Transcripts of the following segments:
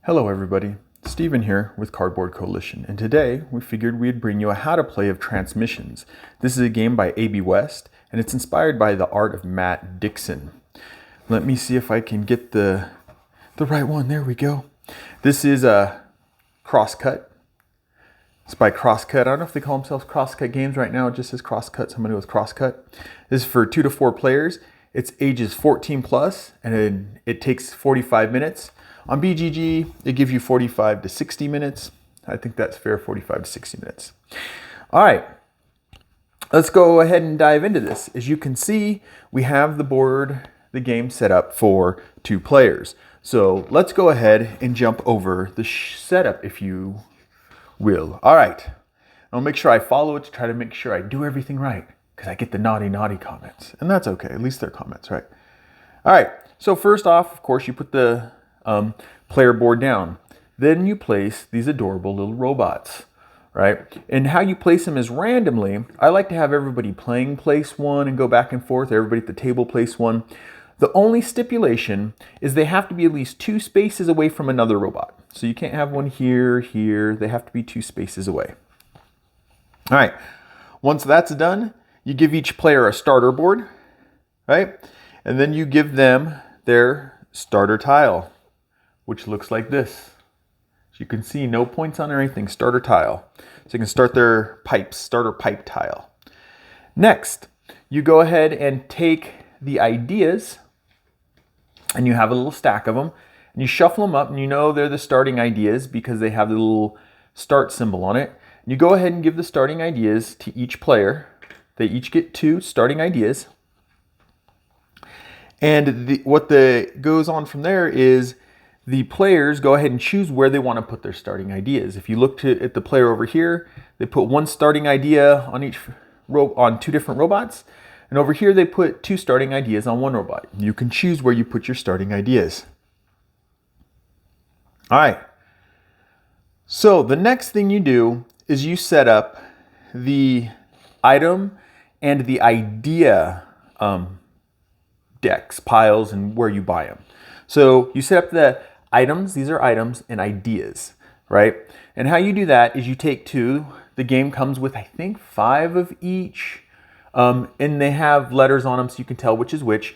Hello everybody, Steven here with Cardboard Coalition, and today we figured we'd bring you a how to play of Transmissions. This is a game by A.B. West, and it's inspired by the art of Matt Dixon. Let me see if I can get the right one. There we go. This is a Crosscut. It's by Crosscut. I don't know if they call themselves Crosscut Games right now. It just says Crosscut, so I'm going to go with Crosscut. This is for 2 to 4 players. It's ages 14 plus, and it takes 45 minutes. On BGG, it gives you 45 to 60 minutes. I think that's fair, 45 to 60 minutes. All right, let's go ahead and dive into this. As you can see, we have the game set up for 2 players. So let's go ahead and jump over the setup, if you will. All right, I'll make sure I follow it to try to make sure I do everything right, because I get the naughty comments, and that's okay. At least they're comments, right? All right, so first off, of course, you put the player board down. Then you place these adorable little robots, right? And how you place them is randomly. I like to have everybody playing place one and go back and forth. Everybody at the table place one. The only stipulation is they have to be at least 2 spaces away from another robot. So you can't have one here, here. They have to be 2 spaces away. All right. Once that's done, you give each player a starter board, right? And then you give them their starter tile, which looks like this. As you can see, no points on anything, starter tile. So you can start their pipes, starter pipe tile. Next, you go ahead and take the ideas, and you have a little stack of them, and you shuffle them up, and you know they're the starting ideas because they have the little start symbol on it. And you go ahead and give the starting ideas to each player. They each get 2 starting ideas. And what goes on from there is the players go ahead and choose where they want to put their starting ideas. If you look at the player over here, they put 1 starting idea on each on 2 different robots. And over here, they put 2 starting ideas on 1 robot. You can choose where you put your starting ideas. All right. So the next thing you do is you set up the item and the idea decks, piles, and where you buy them. So you set up the items, these are items, and ideas, right? And how you do that is you take 2. The game comes with, I think, 5 of each, and they have letters on them so you can tell which is which.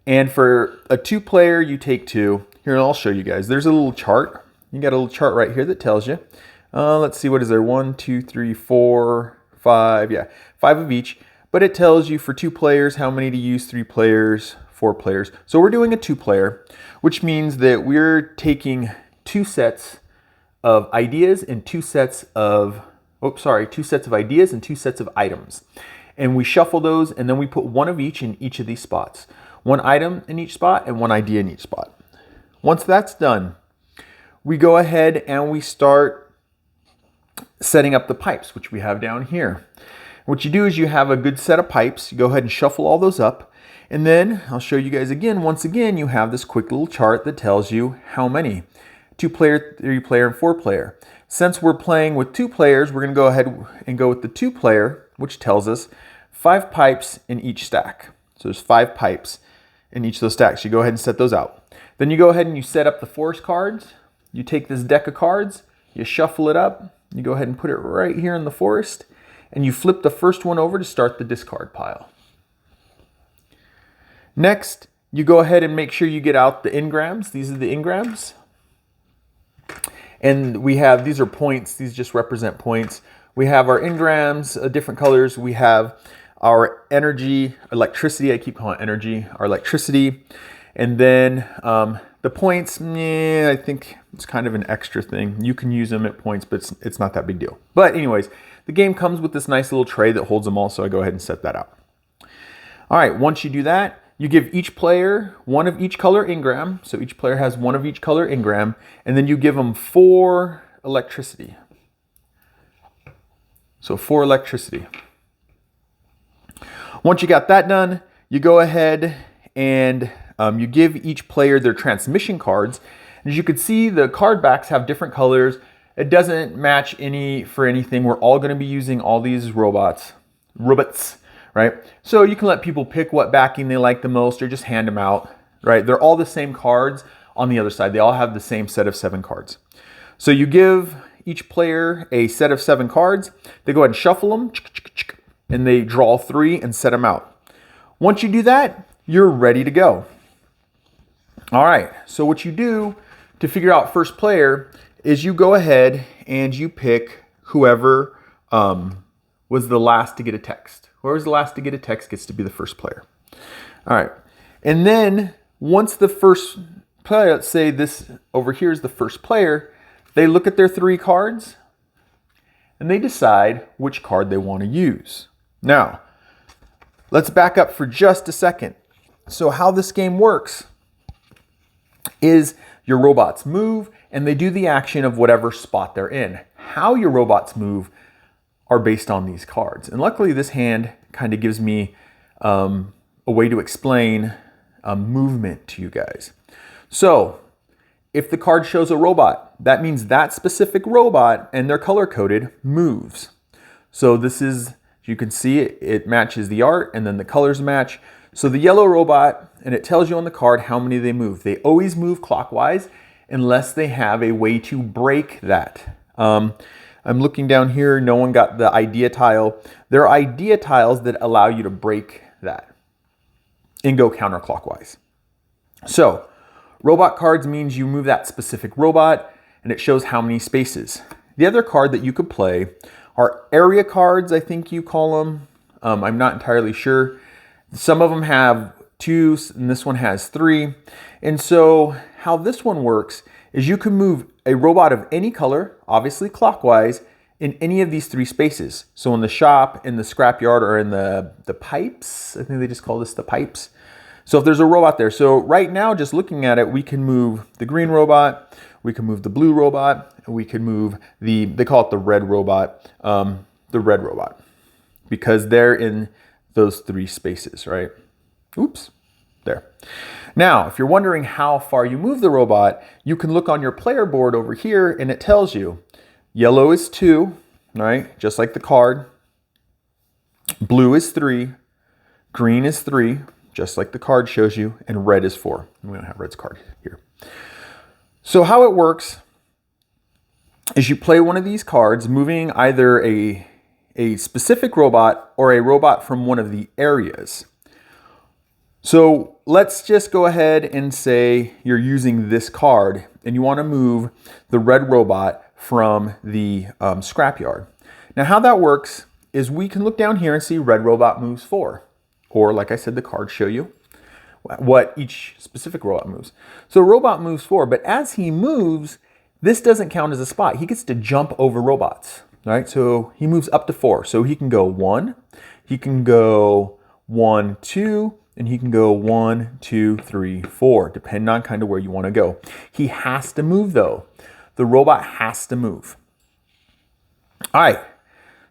And for a 2-player, you take 2. Here, I'll show you guys. There's a little chart. You got a little chart right here that tells you. Let's see, what is there? 1, 2, 3, 4, 5. Yeah, 5 of each. But it tells you for 2 players how many to use, 3 players, 4 players. So we're doing a 2-player, which means that we're taking 2 sets of ideas and 2 sets of, 2 sets of ideas and 2 sets of items. And we shuffle those, and then we put 1 of each in each of these spots. 1 item in each spot and 1 idea in each spot. Once that's done, we go ahead and we start setting up the pipes, which we have down here. What you do is you have a good set of pipes. You go ahead and shuffle all those up. And then I'll show you guys again. Once again, you have this quick little chart that tells you how many. 2-player, 3-player, and 4-player. Since we're playing with 2 players, we're going to go ahead and go with the 2-player, which tells us 5 pipes in each stack. So there's 5 pipes in each of those stacks. You go ahead and set those out. Then you go ahead and you set up the forest cards. You take this deck of cards, you shuffle it up, you go ahead and put it right here in the forest, and you flip the first one over to start the discard pile. Next, you go ahead and make sure you get out the engrams. These are the engrams. And we have, these are points. These just represent points. We have our engrams, different colors. We have our energy, electricity. I keep calling it energy, our electricity. And then the points, I think it's kind of an extra thing. You can use them at points, but it's not that big deal. But anyways, the game comes with this nice little tray that holds them all, so I go ahead and set that out. All right, once you do that, you give each player 1 of each color engram. So each player has 1 of each color engram. And then you give them 4 electricity. So 4 electricity. Once you got that done, you go ahead and you give each player their transmission cards. As you can see, the card backs have different colors. It doesn't match for anything. We're all going to be using all these robots, right? So you can let people pick what backing they like the most or just hand them out, right? They're all the same cards. on the other side. They all have the same set of 7 cards. So you give each player a set of 7 cards. They go ahead and shuffle them, and they draw 3 and set them out. Once you do that, you're ready to go. All right, so what you do to figure out first player is you go ahead and you pick whoever was the last to get a text. Whoever's the last to get a text gets to be the first player. All right, and then once the first player, let's say this over here is the first player, they look at their 3 cards and they decide which card they want to use. Now, let's back up for just a second. So how this game works is your robots move and they do the action of whatever spot they're in. How your robots move are based on these cards. And luckily this hand kind of gives me a way to explain movement to you guys. So if the card shows a robot, that means that specific robot, and they're color coded, moves. So this is, you can see it matches the art and then the colors match. So the yellow robot, and it tells you on the card how many they move. They always move clockwise unless they have a way to break that. I'm looking down here, no one got the idea tile. There are idea tiles that allow you to break that and go counterclockwise. So robot cards means you move that specific robot and it shows how many spaces. The other card that you could play are area cards, I think you call them. I'm not entirely sure. Some of them have 2 and this one has 3. And so how this one works is you can move a robot of any color, obviously clockwise, in any of these 3 spaces. So in the shop, in the scrapyard, or in the pipes. I think they just call this the pipes. So if there's a robot there, so right now, just looking at it, we can move the green robot, we can move the blue robot, and we can move they call it the red robot, because they're in those 3 spaces, right? Oops, there. Now, if you're wondering how far you move the robot, you can look on your player board over here and it tells you yellow is 2, right? Just like the card. Blue is 3, green is 3, just like the card shows you, and red is 4. We don't have red's card here. So how it works is you play one of these cards, moving either a specific robot or a robot from one of the areas. So let's just go ahead and say you're using this card and you want to move the red robot from the scrapyard. Now how that works is we can look down here and see red robot moves 4. Or like I said, the cards show you what each specific robot moves. So robot moves 4, but as he moves, this doesn't count as a spot. He gets to jump over robots, right? So he moves up to 4. So he can go 1, he can go 1, 2, and he can go 1, 2, 3, 4, depending on kind of where you want to go. He has to move though. The robot has to move. All right,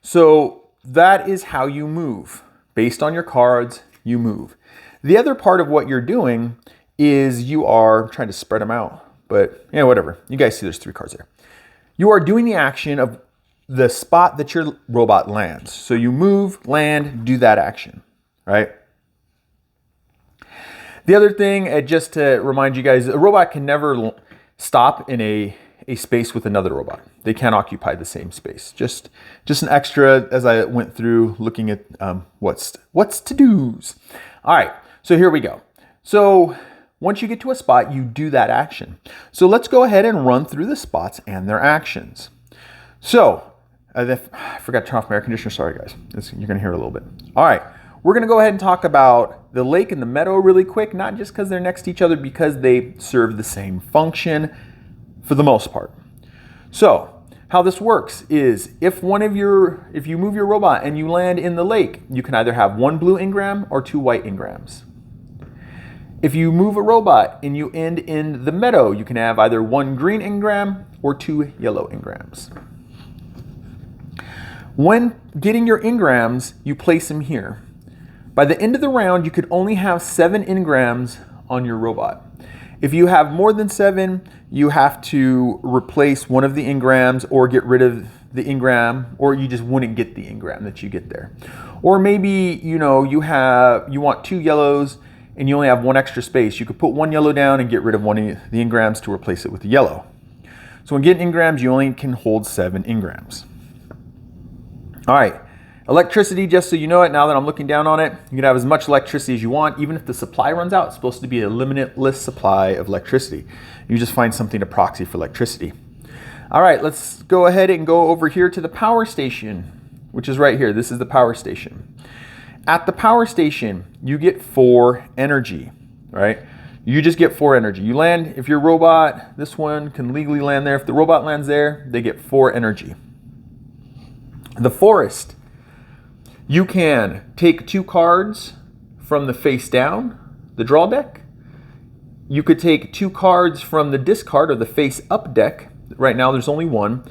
so that is how you move. Based on your cards, you move. The other part of what you're doing is you are trying to spread them out, but yeah, whatever. You guys see there's 3 cards there. You are doing the action of the spot that your robot lands. So you move, land, do that action, right? The other thing, just to remind you guys, a robot can never stop in a space with another robot. They can't occupy the same space. Just an extra as I went through looking at what's to-dos. All right, so here we go. So once you get to a spot, you do that action. So let's go ahead and run through the spots and their actions. So I forgot to turn off my air conditioner. Sorry, guys. You're going to hear it a little bit. All right, we're going to go ahead and talk about the lake and the meadow really quick, not just because they're next to each other, because they serve the same function for the most part. So how this works is if you move your robot and you land in the lake, you can either have 1 blue engram or 2 white engrams. If you move a robot and you end in the meadow, you can have either 1 green engram or 2 yellow engrams. When getting your engrams, you place them here. By the end of the round, you could only have 7 engrams on your robot. If you have more than 7, you have to replace one of the engrams or get rid of the engram, or you just wouldn't get the engram that you get there. Or maybe, you want 2 yellows and you only have one extra space, you could put one yellow down and get rid of one of the engrams to replace it with the yellow. So when getting engrams, you only can hold 7 engrams. All right, electricity, just so you know it, now that I'm looking down on it, you can have as much electricity as you want. Even if the supply runs out, it's supposed to be a limitless supply of electricity. You just find something to proxy for electricity. All right, let's go ahead and go over here to the power station, which is right here. This is the power station. At the power station, you get 4 energy, right? You just get 4 energy. You land, if your robot, this one can legally land there. If the robot lands there, they get 4 energy. The forest, you can take 2 cards from the face down, the draw deck. You could take 2 cards from the discard or the face up deck. Right now there's only 1.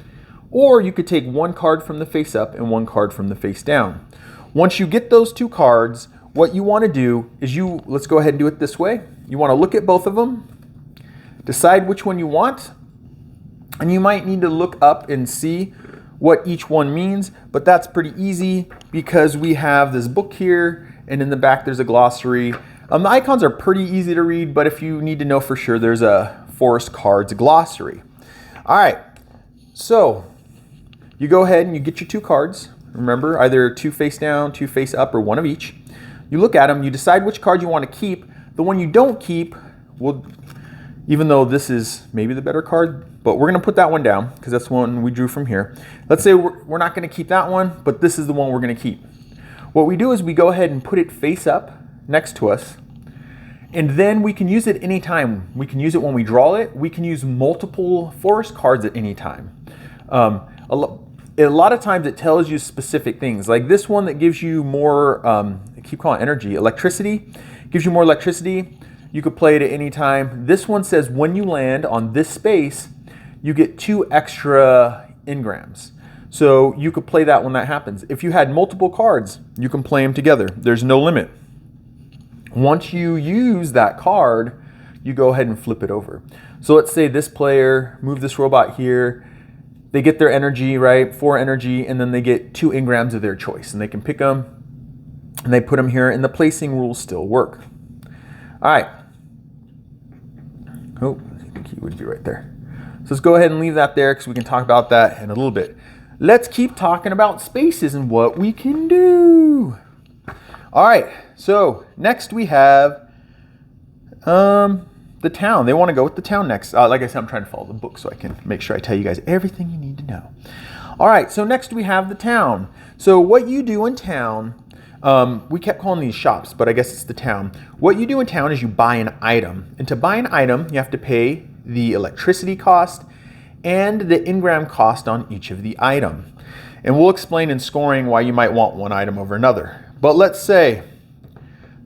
Or you could take 1 card from the face up and 1 card from the face down. Once you get those 2 cards, what you want to do is let's go ahead and do it this way. You want to look at both of them, decide which one you want, and you might need to look up and see what each one means, but that's pretty easy because we have this book here, and in the back there's a glossary. The icons are pretty easy to read, but if you need to know for sure, there's a Forest Cards glossary. All right, so you go ahead and you get your 2 cards. Remember, either 2 face down, 2 face up, or 1 of each. You look at them, you decide which card you want to keep. The one you don't keep, even though this is maybe the better card, but we're going to put that one down because that's the one we drew from here. Let's say we're not going to keep that one, but this is the one we're going to keep. What we do is we go ahead and put it face up next to us, and then we can use it anytime. We can use it when we draw it. We can use multiple forest cards at any time. A lot of times it tells you specific things, like this one that gives you more, I keep calling it energy, electricity, gives you more electricity. You could play it at any time. This one says when you land on this space, you get 2 extra engrams. So you could play that when that happens. If you had multiple cards, you can play them together. There's no limit. Once you use that card, you go ahead and flip it over. So let's say this player moved this robot here. They get their energy, right? 4 energy, and then they get 2 engrams of their choice. And they can pick them, and they put them here, and the placing rules still work. All right. Oh, I think he would be right there. So let's go ahead and leave that there because we can talk about that in a little bit. Let's keep talking about spaces and what we can do. All right, so next we have the town. They want to go with the town next. Like I said, I'm trying to follow the book so I can make sure I tell you guys everything you need to know. All right, so next we have the town. So what you do in town, we kept calling these shops, but I guess it's the town. What you do in town is you buy an item. And to buy an item, you have to pay the electricity cost and the engram cost on each of the item. And we'll explain in scoring why you might want one item over another. But let's say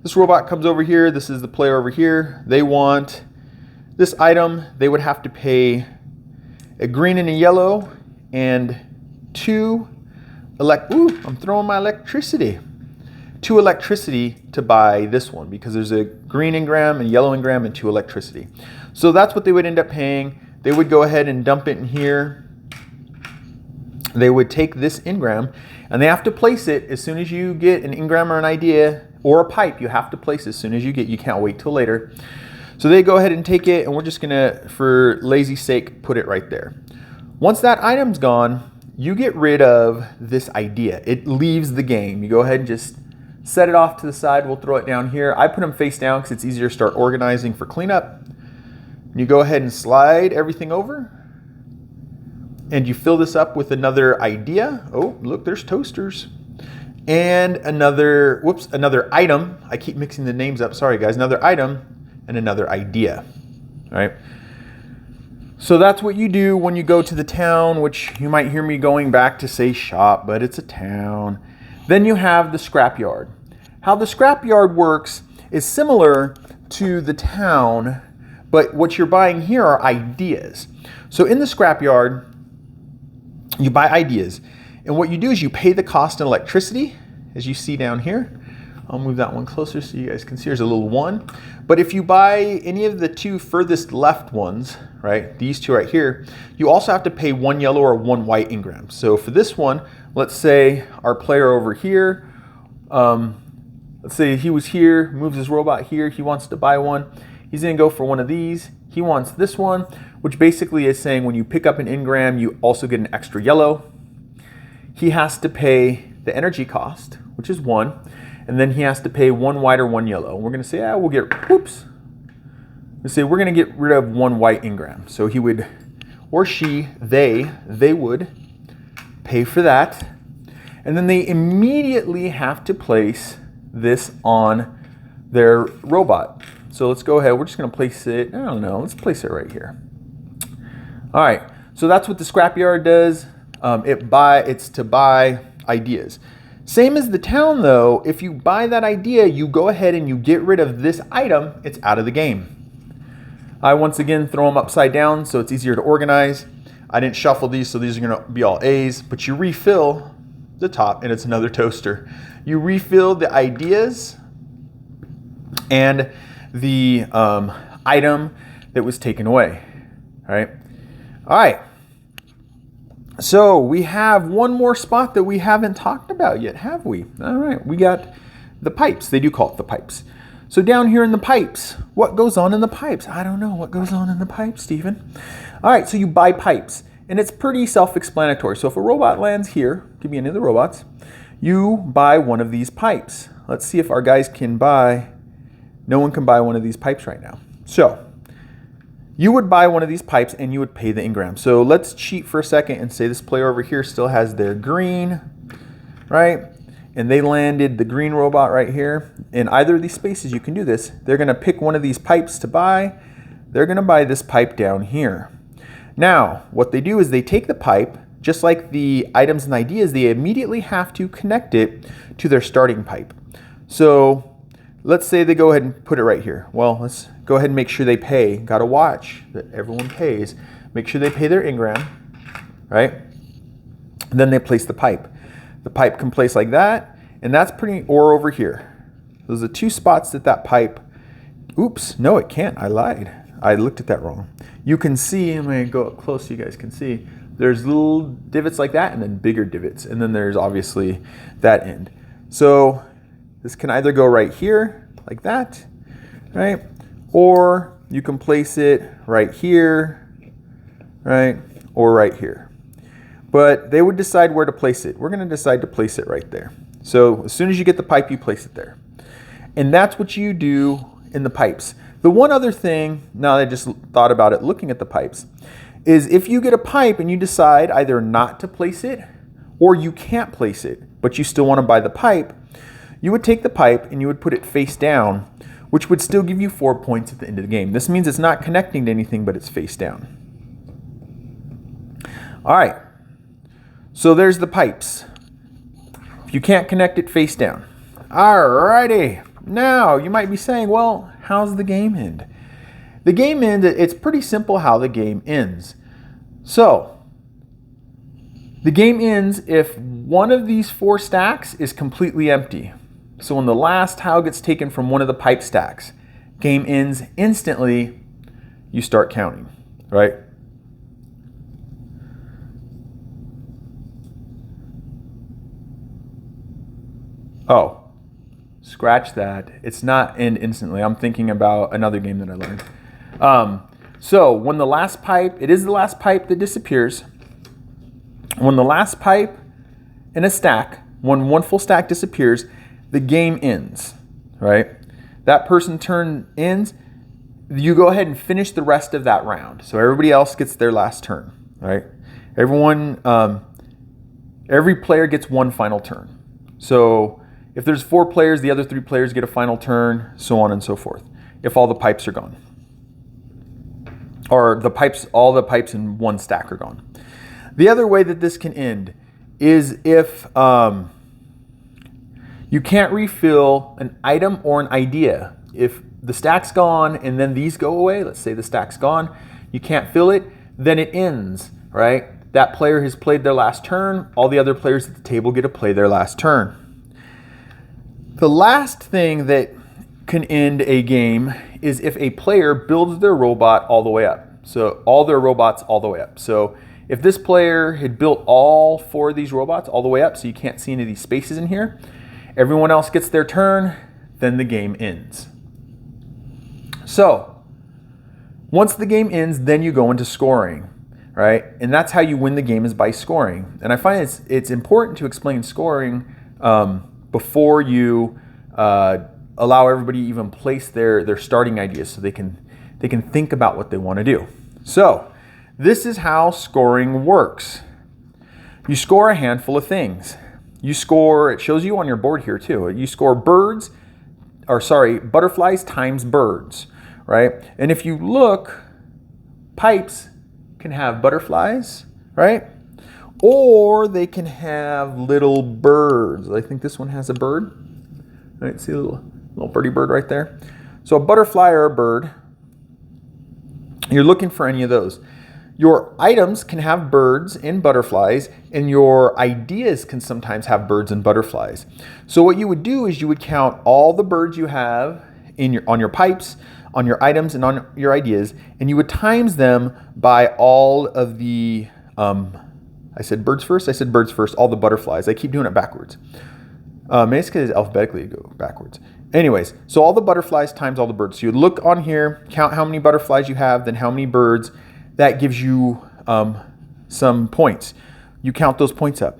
this robot comes over here. This is the player over here. They want this item. They would have to pay a green and a yellow and 2 I'm throwing my electricity. 2 electricity to buy this one because there's a green engram and yellow engram and 2 electricity. So that's what they would end up paying. They would go ahead and dump it in here. They would take this engram and they have to place it as soon as you get an engram or an idea or a pipe. You have to place it as soon as you get. You can't wait till later. So they go ahead and take it, and we're just gonna, for lazy sake, put it right there. Once that item's gone, you get rid of this idea. It leaves the game. You go ahead and just set it off to the side. We'll throw it down here. I put them face down because it's easier to start organizing for cleanup. You go ahead and slide everything over, and you fill this up with another idea. Oh, look, there's toasters. And another item. I keep mixing the names up. Sorry, guys. Another item and another idea. All right. So that's what you do when you go to the town, which you might hear me going back to say shop, but it's a town. Then you have the scrapyard. How the scrapyard works is similar to the town, but what you're buying here are ideas. So in the scrapyard, you buy ideas. And what you do is you pay the cost in electricity, as you see down here. I'll move that one closer so you guys can see there's a little 1. But if you buy any of the 2 furthest left ones, right, these 2 right here, you also have to pay 1 yellow or 1 white engram. So for this one, let's say our player over here, Let's say he was here, moves his robot here, he wants to buy one. He's gonna go for one of these. He wants this one, which basically is saying when you pick up an engram, you also get an extra yellow. He has to pay the energy cost, which is 1, and then he has to pay 1 white or 1 yellow. We're gonna say, we'll get, whoops. Let's say we're gonna get rid of 1 white engram. So he would, or she, they would pay for that. And then they immediately have to place this on their robot. So let's go ahead, we're just gonna place it, I don't know, let's place it right here. All right, so that's what the scrapyard does. It's to buy ideas. Same as the town though, if you buy that idea, you go ahead and you get rid of this item, it's out of the game. I once again throw them upside down so it's easier to organize. I didn't shuffle these, so these are gonna be all A's, but you refill the top and it's another toaster. You refill the ideas and the item that was taken away, all right? All right, so we have one more spot that we haven't talked about yet, have we? All right, we got the pipes. They do call it the pipes. So down here in the pipes, what goes on in the pipes? I don't know what goes on in the pipes, Stephen. All right, so you buy pipes, and it's pretty self-explanatory. So if a robot lands here, could be any of the robots, you buy one of these pipes. Let's see if our guys can buy. No one can buy one of these pipes right now. So you would buy one of these pipes and you would pay the engram. So let's cheat for a second and say this player over here still has their green, right? And they landed the green robot right here. In either of these spaces, you can do this. They're gonna pick one of these pipes to buy. They're gonna buy this pipe down here. Now, what they do is they take the pipe, just like the items and ideas, they immediately have to connect it to their starting pipe. So let's say they go ahead and put it right here. Well, let's go ahead and make sure they pay. Got to watch that everyone pays. Make sure they pay their engram, right? And then they place the pipe. The pipe can place like that, and that's pretty, or over here. Those are 2 spots that pipe, oops, no it can't, I lied. I looked at that wrong. You can see, I'm gonna go up close so you guys can see, there's little divots like that and then bigger divots, and then there's obviously that end. So this can either go right here, like that, right? Or you can place it right here, right? Or right here. But they would decide where to place it. We're gonna decide to place it right there. So as soon as you get the pipe, you place it there. And that's what you do in the pipes. The one other thing, now that I just thought about it looking at the pipes, is if you get a pipe and you decide either not to place it or you can't place it, but you still wanna buy the pipe, you would take the pipe and you would put it face down, which would still give you 4 points at the end of the game. This means it's not connecting to anything, but it's face down. All right, so there's the pipes. If you can't connect it, face down. All righty, now you might be saying, well, how's the game end? The game end, it's pretty simple how the game ends. So, the game ends if one of these 4 stacks is completely empty. So when the last tile gets taken from one of the pipe stacks, game ends instantly, you start counting, right? Oh, scratch that. It's not end instantly. I'm thinking about another game that I learned. So when the last pipe, it is the last pipe that disappears. When the last pipe in a stack, when one full stack disappears, the game ends, right? That person turn ends, you go ahead and finish the rest of that round. So everybody else gets their last turn, right? Everyone, every player gets one final turn. So if there's 4 players, the other 3 players get a final turn, so on and so forth, if all the pipes are gone. Or the pipes, all the pipes in one stack are gone. The other way that this can end is if you can't refill an item or an idea. If the stack's gone and then these go away, let's say the stack's gone, you can't fill it, then it ends, right? That player has played their last turn, all the other players at the table get to play their last turn. The last thing that can end a game is if a player builds their robot all the way up. So all their robots all the way up. So if this player had built all 4 of these robots all the way up, so you can't see any of these spaces in here, everyone else gets their turn, then the game ends. So once the game ends, then you go into scoring, right? And that's how you win the game, is by scoring. And I find it's important to explain scoring before you allow everybody to even place their starting ideas, so they can think about what they want to do. So this is how scoring works. You score a handful of things. You score, it shows you on your board here too. You score butterflies times birds, right? And if you look, pipes can have butterflies, right? Or they can have little birds. I think this one has a bird. Right, see a little birdie bird right there? So a butterfly or a bird, you're looking for any of those. Your items can have birds and butterflies, and your ideas can sometimes have birds and butterflies. So what you would do is you would count all the birds you have on your pipes, on your items, and on your ideas, and you would times them by all of the, I said birds first, all the butterflies. I keep doing it backwards. Maybe it's because alphabetically you go backwards. Anyways, so all the butterflies times all the birds. So you look on here, count how many butterflies you have, then how many birds. That gives you some points. You count those points up.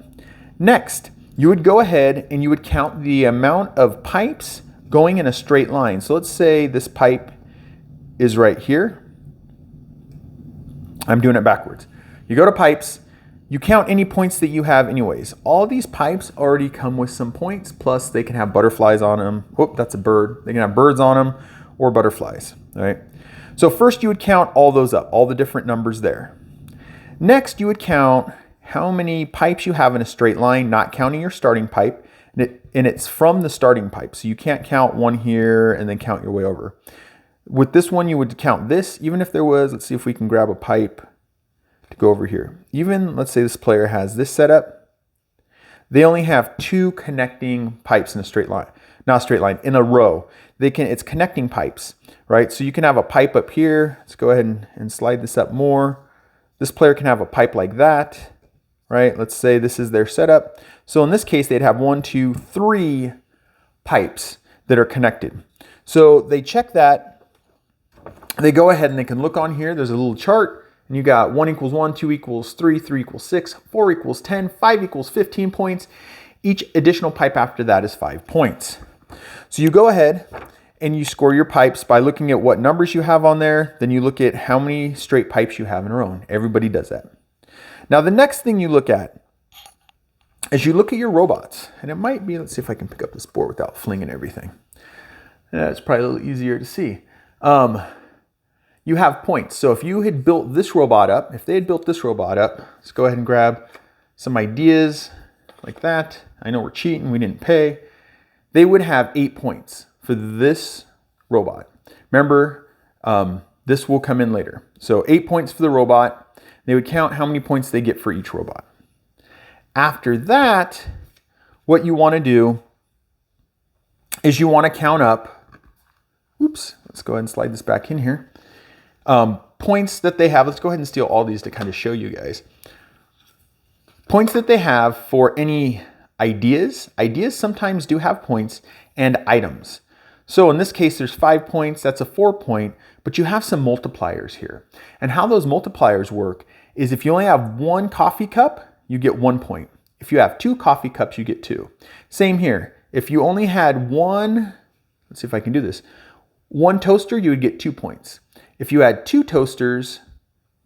Next, you would go ahead and you would count the amount of pipes going in a straight line. So let's say this pipe is right here. I'm doing it backwards. You go to pipes, you count any points that you have anyways. All these pipes already come with some points, plus they can have butterflies on them. Whoop, that's a bird. They can have birds on them or butterflies, all right? So first you would count all those up, all the different numbers there. Next, you would count how many pipes you have in a straight line, not counting your starting pipe, and it's from the starting pipe. So you can't count one here and then count your way over. With this one, you would count this, even if there was, let's see if we can grab a pipe to go over here. Even, let's say this player has this setup. They only have 2 connecting pipes in a straight line, not a straight line, in a row. It's connecting pipes, right? So you can have a pipe up here. Let's go ahead and slide this up more. This player can have a pipe like that, right? Let's say this is their setup. So in this case, they'd have 1, 2, 3 pipes that are connected. So they check that. They go ahead and they can look on here. There's a little chart, and you got 1 equals 1, 2 equals 3, 3 equals 6, 4 equals 10, 5 equals 15 points. Each additional pipe after that is 5 points. So you go ahead and you score your pipes by looking at what numbers you have on there. Then you look at how many straight pipes you have in a row. Everybody does that. Now the next thing you look at is you look at your robots. And it might be, let's see if I can pick up this board without flinging everything. It's probably a little easier to see. You have points. So if you had built this robot up, if they had built this robot up, let's go ahead and grab some ideas like that. I know we're cheating, we didn't pay. They would have 8 points for this robot. Remember, this will come in later. So 8 points for the robot. They would count how many points they get for each robot. After that, what you want to do is you want to count up, oops, let's go ahead and slide this back in here. Points that they have, let's go ahead and steal all these to kind of show you guys. Points that they have for any ideas. Ideas sometimes do have points, and items. So in this case, there's 5 points, that's a 4 point, but you have some multipliers here. And how those multipliers work is if you only have 1 coffee cup, you get 1 point. If you have 2 coffee cups, you get 2. Same here. If you only had 1, let's see if I can do this, 1 toaster, you would get 2 points. If you had 2 toasters,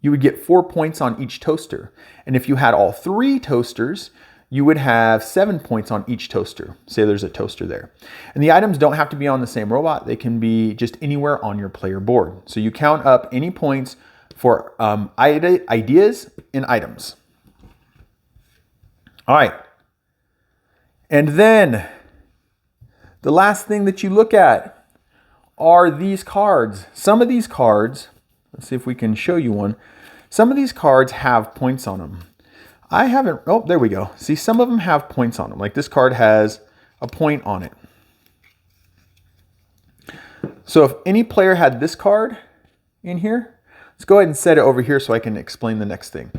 you would get 4 points on each toaster. And if you had all 3 toasters, you would have 7 points on each toaster. Say there's a toaster there. And the items don't have to be on the same robot. They can be just anywhere on your player board. So you count up any points for ideas and items. All right. And then the last thing that you look at are these cards. Some of these cards, let's see if we can show you one. Some of these cards have points on them. I haven't, oh, there we go. See, some of them have points on them. Like this card has a point on it. So if any player had this card in here, let's go ahead and set it over here so I can explain the next thing.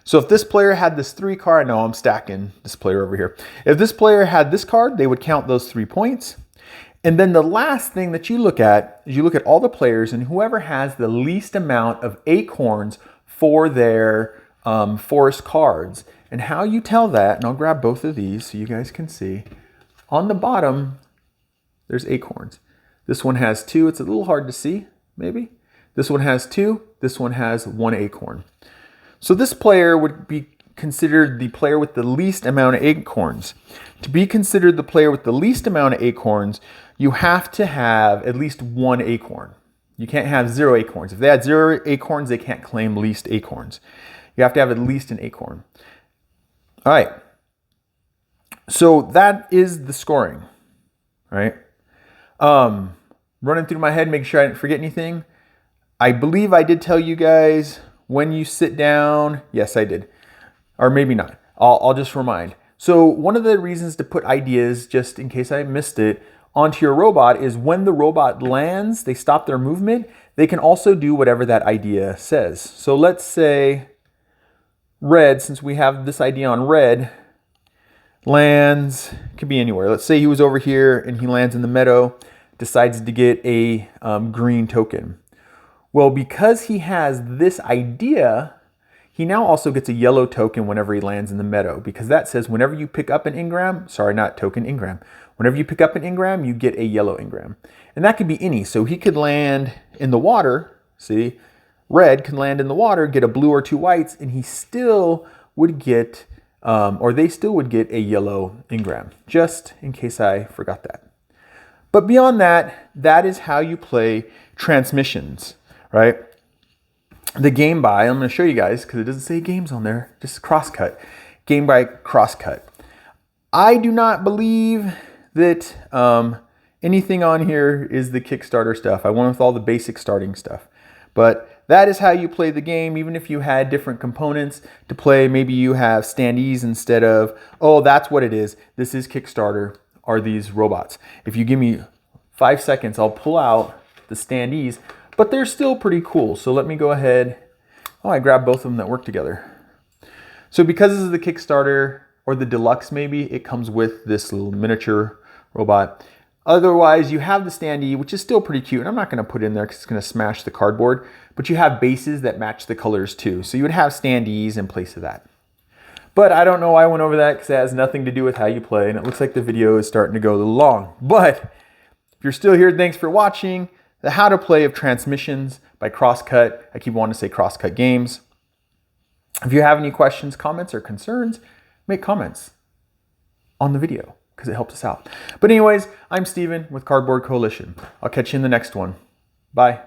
So if this player had this 3 card, I know I'm stacking this player over here. If this player had this card, they would count those 3 points. And then the last thing that you look at is you look at all the players and whoever has the least amount of acorns for their forest cards. And how you tell that, and I'll grab both of these so you guys can see. On the bottom, there's acorns. This one has 2. It's a little hard to see, maybe. This one has 2. This one has 1 acorn. So this player would be considered the player with the least amount of acorns. To be considered the player with the least amount of acorns, you have to have at least 1 acorn. You can't have 0 acorns. If they had 0 acorns, they can't claim least acorns. You have to have at least an acorn. All right. So that is the scoring, right? Running through my head, making sure I didn't forget anything. I believe I did tell you guys when you sit down. Yes, I did. Or maybe not. I'll just remind. So one of the reasons to put ideas, just in case I missed it, onto your robot is when the robot lands, they stop their movement, they can also do whatever that idea says. So let's say red, since we have this idea on red, lands, could be anywhere. Let's say he was over here and he lands in the meadow, decides to get a green token. Well, because he has this idea, he now also gets a yellow token whenever he lands in the meadow, because that says whenever you pick up an engram, sorry, not token, engram. Whenever you pick up an engram, you get a yellow engram. And that could be any. So he could land in the water, see, red can land in the water, get a blue or 2 whites, and he still would get, or they still would get a yellow engram, just in case I forgot that. But beyond that, that is how you play transmissions, right? The game by, I'm going to show you guys because it doesn't say games on there, just Crosscut. Game by Crosscut. I do not believe that anything on here is the Kickstarter stuff. I went with all the basic starting stuff. But that is how you play the game, even if you had different components to play. Maybe you have standees instead of, oh, that's what it is. This is Kickstarter, are these robots. If you give me 5 seconds, I'll pull out the standees. But they're still pretty cool. So let me go ahead. Oh, I grabbed both of them that work together. So because this is the Kickstarter or the deluxe maybe, it comes with this little miniature robot. Otherwise, you have the standee, which is still pretty cute. And I'm not going to put it in there because it's going to smash the cardboard. But you have bases that match the colors too. So you would have standees in place of that. But I don't know why I went over that because it has nothing to do with how you play. And it looks like the video is starting to go a little long. But if you're still here, thanks for watching. The How to Play of Transmissions by Crosscut. I keep wanting to say Crosscut Games. If you have any questions, comments, or concerns, make comments on the video because it helps us out. But anyways, I'm Steven with Cardboard Coalition. I'll catch you in the next one. Bye.